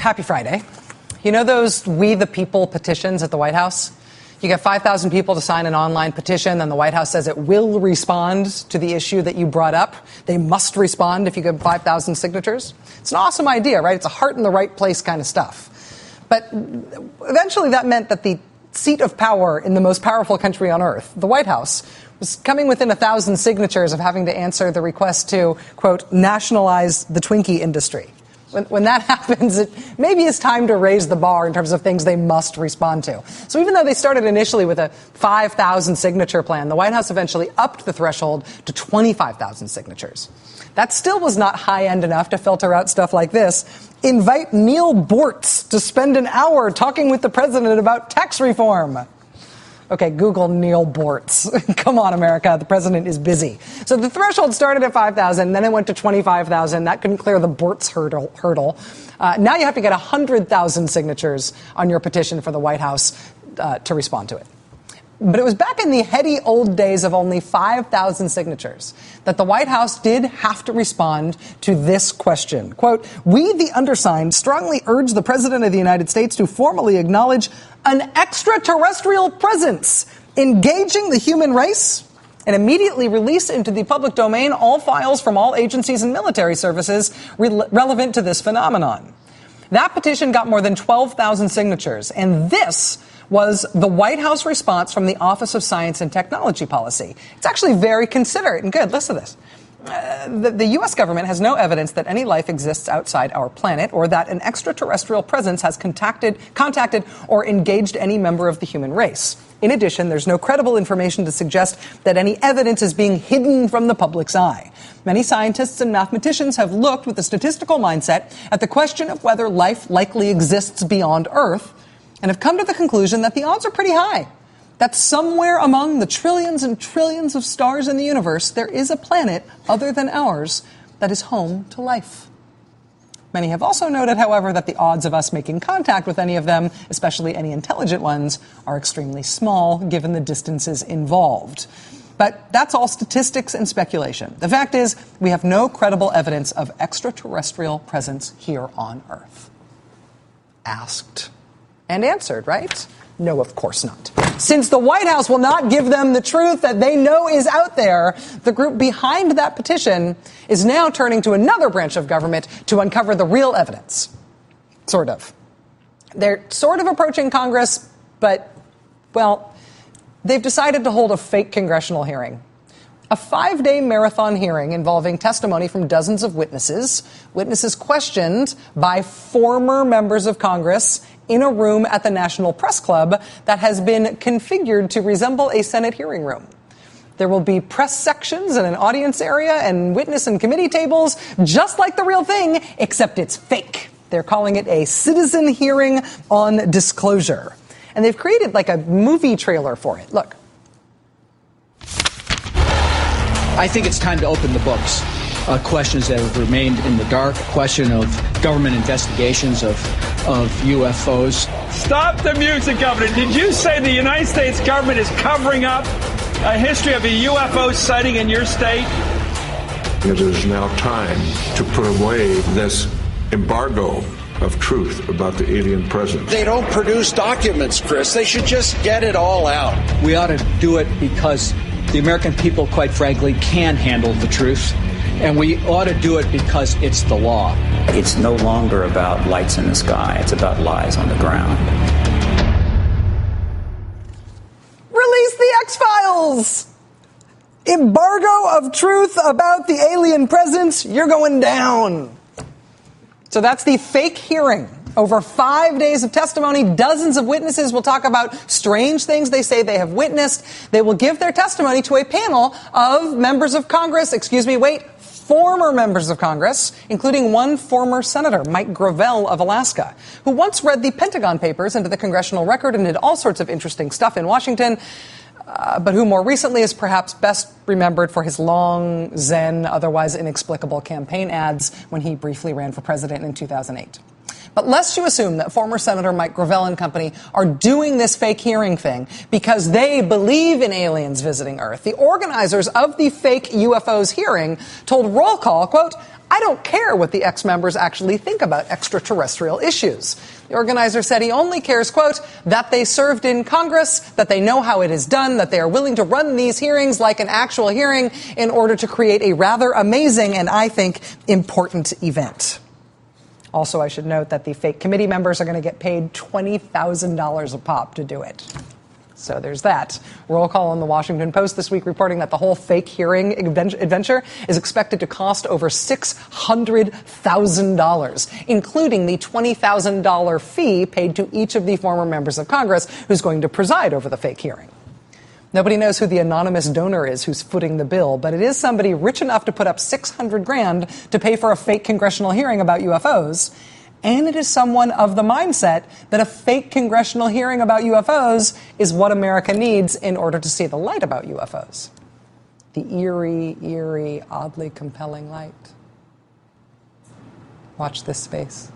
Happy Friday. You know those We the People petitions at the White House? You get 5,000 people to sign an online petition, then the White House says it will respond to the issue that you brought up. They must respond if you get 5,000 signatures. It's an awesome idea, right? It's a heart in the right place kind of stuff. But eventually that meant that the seat of power in the most powerful country on earth, the White House, was coming within 1,000 signatures of having to answer the request to, quote, nationalize the Twinkie industry. When that happens, it maybe is time to raise the bar in terms of things they must respond to. So even though they started initially with a 5,000 signature plan, the White House eventually upped the threshold to 25,000 signatures. That still was not high-end enough to filter out stuff like this. Invite Neil Bortz to spend an hour talking with the president about tax reform. Okay, Google Neil Bortz. Come on, America. The president is busy. So the threshold started at 5,000, then it went to 25,000. That couldn't clear the Bortz hurdle. Now you have to get 100,000 signatures on your petition for the White House to respond to it. But it was back in the heady old days of only 5,000 signatures that the White House did have to respond to this question. Quote, "We, the undersigned, strongly urge the President of the United States to formally acknowledge an extraterrestrial presence engaging the human race and immediately release into the public domain all files from all agencies and military services relevant to this phenomenon." That petition got more than 12,000 signatures, and this was the White House response from the Office of Science and Technology Policy. It's actually very considerate and good. Listen to this. The U.S. government has no evidence that any life exists outside our planet or that an extraterrestrial presence has contacted or engaged any member of the human race. In addition, there's no credible information to suggest that any evidence is being hidden from the public's eye. Many scientists and mathematicians have looked with a statistical mindset at the question of whether life likely exists beyond Earth and have come to the conclusion that the odds are pretty high, that somewhere among the trillions and trillions of stars in the universe, there is a planet other than ours that is home to life. Many have also noted, however, that the odds of us making contact with any of them, especially any intelligent ones, are extremely small given the distances involved. But that's all statistics and speculation. The fact is, we have no credible evidence of extraterrestrial presence here on Earth. Asked and answered, right? No, of course not. Since the White House will not give them the truth that they know is out there, the group behind that petition is now turning to another branch of government to uncover the real evidence. Sort of. They're sort of approaching Congress, but, well, they've decided to hold a fake congressional hearing. A 5-day marathon hearing involving testimony from dozens of witnesses questioned by former members of Congress in a room at the National Press Club that has been configured to resemble a Senate hearing room. There will be press sections and an audience area and witness and committee tables, just like the real thing, except it's fake. They're calling it a citizen hearing on disclosure. And they've created like a movie trailer for it. Look. I think it's time to open the books. Questions that have remained in the dark, question of government investigations of UFOs. Stop the music, Governor. Did you say the United States government is covering up a history of a UFO sighting in your state? It is now time to put away this embargo of truth about the alien presence. They don't produce documents, Chris. They should just get it all out. We ought to do it because the American people, quite frankly, can handle the truth. And we ought to do it because it's the law. It's no longer about lights in the sky. It's about lies on the ground. Release the X-Files! Embargo of truth about the alien presence. You're going down. So that's the fake hearing. Over 5 days of testimony, dozens of witnesses will talk about strange things they say they have witnessed. They will give their testimony to a panel of members of Congress, former members of Congress, including one former senator, Mike Gravel of Alaska, who once read the Pentagon Papers into the congressional record and did all sorts of interesting stuff in Washington, but who more recently is perhaps best remembered for his long, zen, otherwise inexplicable campaign ads when he briefly ran for president in 2008. But lest you assume that former Senator Mike Gravel and company are doing this fake hearing thing because they believe in aliens visiting Earth, the organizers of the fake UFOs hearing told Roll Call, quote, "I don't care what the ex-members actually think about extraterrestrial issues." The organizer said he only cares, quote, "that they served in Congress, that they know how it is done, that they are willing to run these hearings like an actual hearing in order to create a rather amazing and, I think, important event." Also, I should note that the fake committee members are going to get paid $20,000 a pop to do it. So there's that. Roll Call on the Washington Post this week reporting that the whole fake hearing adventure is expected to cost over $600,000, including the $20,000 fee paid to each of the former members of Congress who's going to preside over the fake hearing. Nobody knows who the anonymous donor is who's footing the bill, but it is somebody rich enough to put up $600,000 to pay for a fake congressional hearing about UFOs. And it is someone of the mindset that a fake congressional hearing about UFOs is what America needs in order to see the light about UFOs. The eerie, oddly compelling light. Watch this space.